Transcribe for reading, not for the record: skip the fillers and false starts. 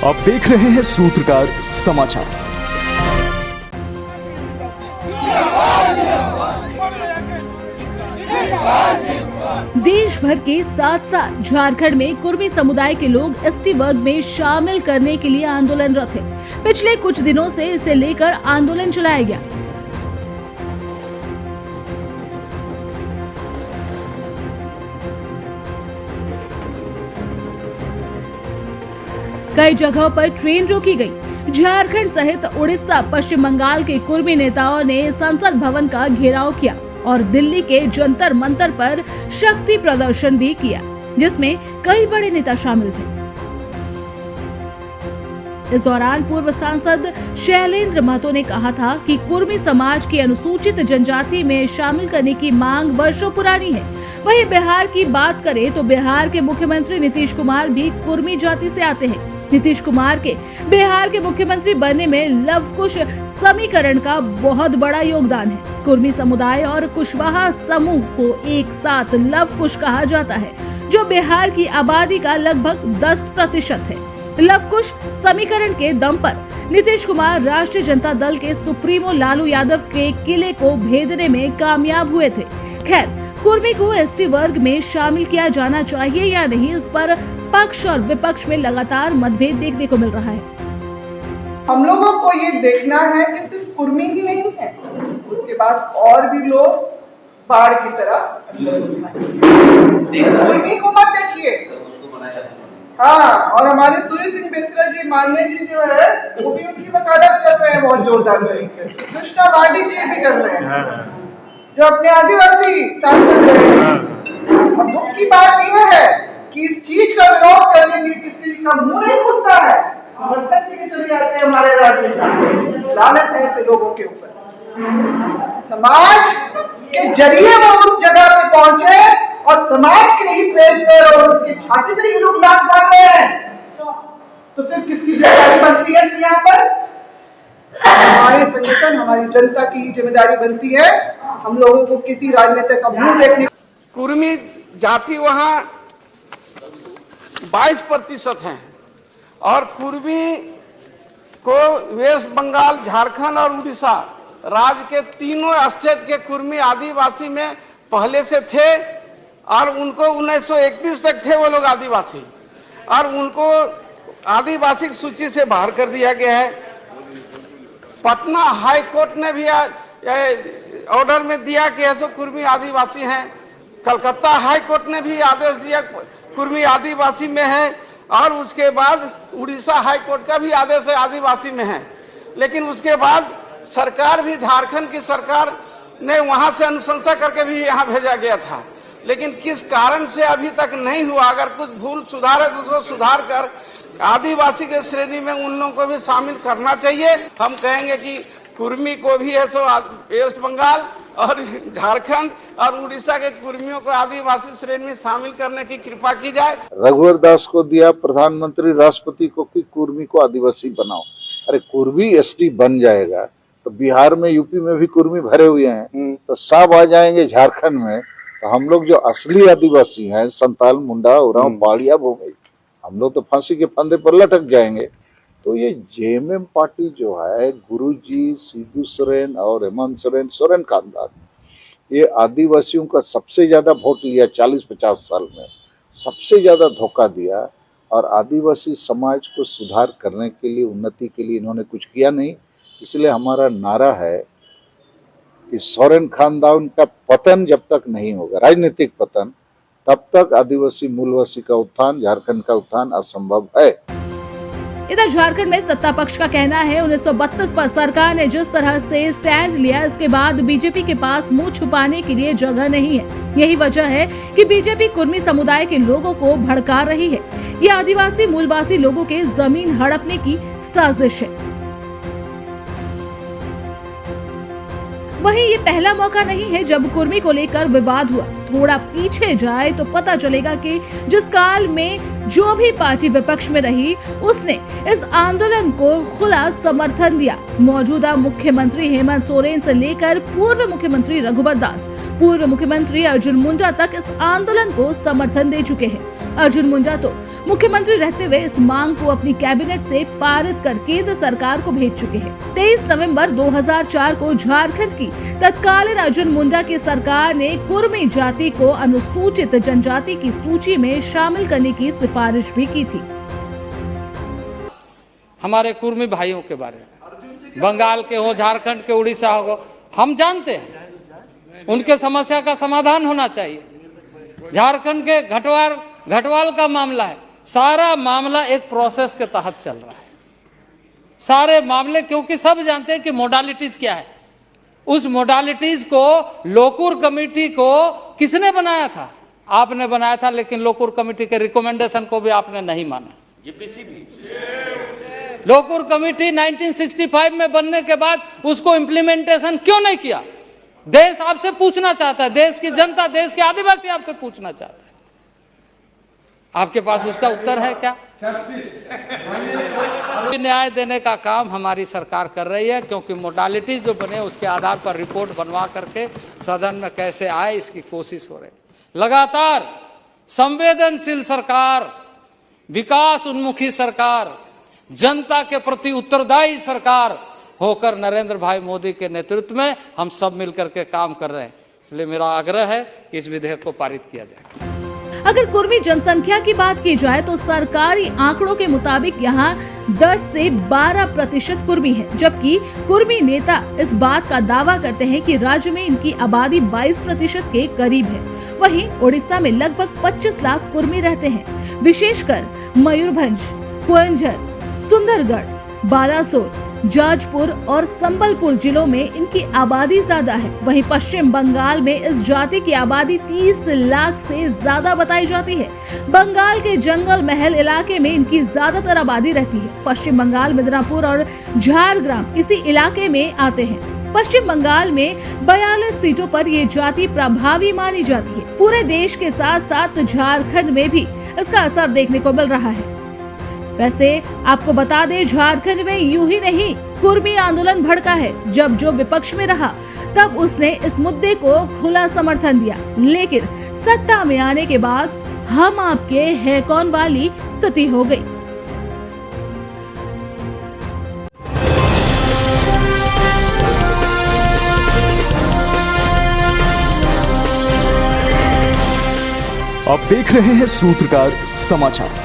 आप देख रहे हैं सूत्रकार समाचार। देश भर के साथ साथ झारखंड में कुर्मी समुदाय के लोग एसटी वर्ग में शामिल करने के लिए आंदोलनरत हैं। पिछले कुछ दिनों से इसे लेकर आंदोलन चलाया गया। कई जगहों पर ट्रेन रोकी गई। झारखंड सहित उड़ीसा, पश्चिम बंगाल के कुर्मी नेताओं ने संसद भवन का घेराव किया और दिल्ली के जंतर मंतर पर शक्ति प्रदर्शन भी किया, जिसमें कई बड़े नेता शामिल थे। इस दौरान पूर्व सांसद शैलेंद्र महतो ने कहा था कि कुर्मी समाज की अनुसूचित जनजाति में शामिल करने की मांग वर्षों पुरानी है। वहीं बिहार की बात करें तो बिहार के मुख्यमंत्री नीतीश कुमार भी कुर्मी जाति से आते हैं। नीतीश कुमार के बिहार के मुख्यमंत्री बनने में लव कुश समीकरण का बहुत बड़ा योगदान है। कुर्मी समुदाय और कुशवाहा समूह को एक साथ लव कुश कहा जाता है, जो बिहार की आबादी का लगभग 10% है। लव कुश समीकरण के दम पर नीतीश कुमार राष्ट्रीय जनता दल के सुप्रीमो लालू यादव के किले को भेदने में कामयाब हुए थे। खैर, कुर्मी को एसटी वर्ग में शामिल किया जाना चाहिए या नहीं, इस पर पक्ष और विपक्ष में लगातार मतभेद देखने को मिल रहा है। हम लोगों को ये देखना है कि सिर्फ कुर्मी ही नहीं है, उसके बाद और भी लोग बाढ़ की तरह कुर्मी को मत देखिए। हाँ, और हमारे सूर्य सिंह बेसरा जी, मान्य जी जो है वो भी उनकी वकालत कर रहे हैं बहुत जोरदार तरीके से। कृष्णा वाडी जी भी कर रहे हैं, जो अपने आदिवासी सांसद रहे हैं। और दुख की बात यह है कि इस चीज का विरोध करने के लिए किसी का मुंह नहीं खुलता है, समर्थन के लिए चले जाते हैं हमारे राज्य में। लानत है ऐसे लोगों के ऊपर। समाज के जरिए वो उस जगह पे पहुंचे और समाज के ही पेट पर और उसकी छाती पर ही लोग लात मार रहे हैं, तो फिर किसकी जिम्मेदारी बनती है यहाँ पर? हमारे संगठन, हमारी जनता की जिम्मेदारी बनती है हम लोगों को किसी राजनेता का मुंह देखने। कुर्मी जाति वहाँ 22% है और कुर्मी को वेस्ट बंगाल, झारखंड और उड़ीसा राज्य के तीनों स्टेट के कुर्मी आदिवासी में पहले से थे और उनको 1931 तक थे वो लोग आदिवासी, और उनको आदिवासी सूची से बाहर कर दिया गया है। पटना हाई कोर्ट ने भी ऑर्डर में दिया कि ऐसे कुर्मी आदिवासी हैं। कलकत्ता हाई कोर्ट ने भी आदेश दिया कुर्मी आदिवासी में है, और उसके बाद उड़ीसा हाई कोर्ट का भी आदेश है आदिवासी में है। लेकिन उसके बाद सरकार भी, झारखंड की सरकार ने वहां से अनुशंसा करके भी यहाँ भेजा गया था, लेकिन किस कारण से अभी तक नहीं हुआ। अगर कुछ भूल सुधार है तो उसको सुधार कर आदिवासी के श्रेणी में उन लोगों को भी शामिल करना चाहिए। हम कहेंगे कि कुर्मी को भी है सो वेस्ट बंगाल और झारखंड और उड़ीसा के कुर्मियों को आदिवासी श्रेणी में शामिल करने की कृपा की जाए। रघुवर दास को दिया प्रधानमंत्री, राष्ट्रपति को कि कुर्मी को आदिवासी बनाओ। अरे कुर्मी एसटी बन जाएगा तो बिहार में, यूपी में भी कुर्मी भरे हुए हैं, तो सब आ जाएंगे झारखंड में। तो हम लोग जो असली आदिवासी हैं, संताल, मुंडा, उरांव, पहाड़िया, भूमि, हम लोग तो फांसी के फंदे पर लटक जाएंगे। तो ये जेएमएम पार्टी जो है, गुरुजी, शिबू सोरेन और हेमंत सोरेन, सोरेन खानदान, ये आदिवासियों का सबसे ज्यादा वोट लिया 40-50 साल में, सबसे ज्यादा धोखा दिया, और आदिवासी समाज को सुधार करने के लिए, उन्नति के लिए इन्होंने कुछ किया नहीं। इसलिए हमारा नारा है कि सोरेन खानदान का पतन जब तक नहीं होगा, राजनीतिक पतन, तब तक आदिवासी मूलवासी का उत्थान, झारखंड का उत्थान असंभव है। इधर झारखंड में सत्ता पक्ष का कहना है 1932 पर सरकार ने जिस तरह से स्टैंड लिया, इसके बाद बीजेपी के पास मुंह छुपाने के लिए जगह नहीं है। यही वजह है कि बीजेपी कुर्मी समुदाय के लोगों को भड़का रही है। ये आदिवासी मूलवासी लोगों के जमीन हड़पने की साजिश है। वहीं ये पहला मौका नहीं है जब कुर्मी को लेकर विवाद हुआ। थोड़ा पीछे जाए तो पता चलेगा कि जिस काल में जो भी पार्टी विपक्ष में रही, उसने इस आंदोलन को खुला समर्थन दिया। मौजूदा मुख्यमंत्री हेमंत सोरेन से लेकर पूर्व मुख्यमंत्री रघुवर दास, पूर्व मुख्यमंत्री अर्जुन मुंडा तक इस आंदोलन को समर्थन दे चुके हैं। अर्जुन मुंडा तो मुख्यमंत्री रहते हुए इस मांग को अपनी कैबिनेट से पारित कर केंद्र सरकार को भेज चुके हैं। 23 नवंबर 2004 को झारखंड की तत्कालीन अर्जुन मुंडा की सरकार ने कुर्मी जाति को अनुसूचित जनजाति की सूची में शामिल करने की सिफारिश भी की थी। हमारे कुर्मी भाइयों के बारे में, बंगाल के हो, झारखंड के, उड़ीसा हो, हम जानते हैं उनके समस्या का समाधान होना चाहिए। झारखंड के घटवाल का मामला है, सारा मामला एक प्रोसेस के तहत चल रहा है। सारे मामले, क्योंकि सब जानते हैं कि मोडालिटीज क्या है। उस मोडालिटीज को लोकुर कमेटी को किसने बनाया था? आपने बनाया था, लेकिन लोकुर कमेटी के रिकमेंडेशन को भी आपने नहीं माना। लोकुर कमेटी 1965 में बनने के बाद उसको इम्प्लीमेंटेशन क्यों नहीं किया? देश आपसे पूछना चाहता है, देश की जनता, देश के आदिवासी आपसे पूछना चाहता है। आपके पास उसका उत्तर है क्या? न्याय देने का काम हमारी सरकार कर रही है, क्योंकि मोडालिटीज जो बने उसके आधार पर रिपोर्ट बनवा करके सदन में कैसे आए इसकी कोशिश हो रही है। लगातार संवेदनशील सरकार, विकास उन्मुखी सरकार, जनता के प्रति उत्तरदायी सरकार होकर नरेंद्र भाई मोदी के नेतृत्व में हम सब मिलकर के काम कर रहे हैं। इसलिए मेरा आग्रह है कि इस विधेयक को पारित किया जाए। अगर कुर्मी जनसंख्या की बात की जाए तो सरकारी आंकड़ों के मुताबिक यहाँ 10 से 12% कुर्मी है, जबकि कुर्मी नेता इस बात का दावा करते हैं कि राज्य में इनकी आबादी 22% के करीब है। वहीं उड़ीसा में लगभग 25 लाख कुर्मी रहते हैं। विशेषकर मयूरभंज, कुंजर, सुंदरगढ़, बालासोर, जाजपुर और संबलपुर जिलों में इनकी आबादी ज्यादा है। वहीं पश्चिम बंगाल में इस जाति की आबादी 30 लाख से ज्यादा बताई जाती है। बंगाल के जंगल महल इलाके में इनकी ज्यादातर आबादी रहती है। पश्चिम बंगाल, मिदनापुर और झारग्राम इसी इलाके में आते हैं। पश्चिम बंगाल में 42 सीटों पर ये जाति प्रभावी मानी जाती है। पूरे देश के साथ साथ झारखंड में भी इसका असर देखने को मिल रहा है। वैसे आपको बता दें, झारखंड में यूं ही नहीं, कुर्मी आंदोलन भड़का है। जब जो विपक्ष में रहा तब उसने इस मुद्दे को खुला समर्थन दिया, लेकिन सत्ता में आने के बाद हम आपके है कौन वाली स्थिति हो गई। आप देख रहे हैं सूत्रकार समाचार।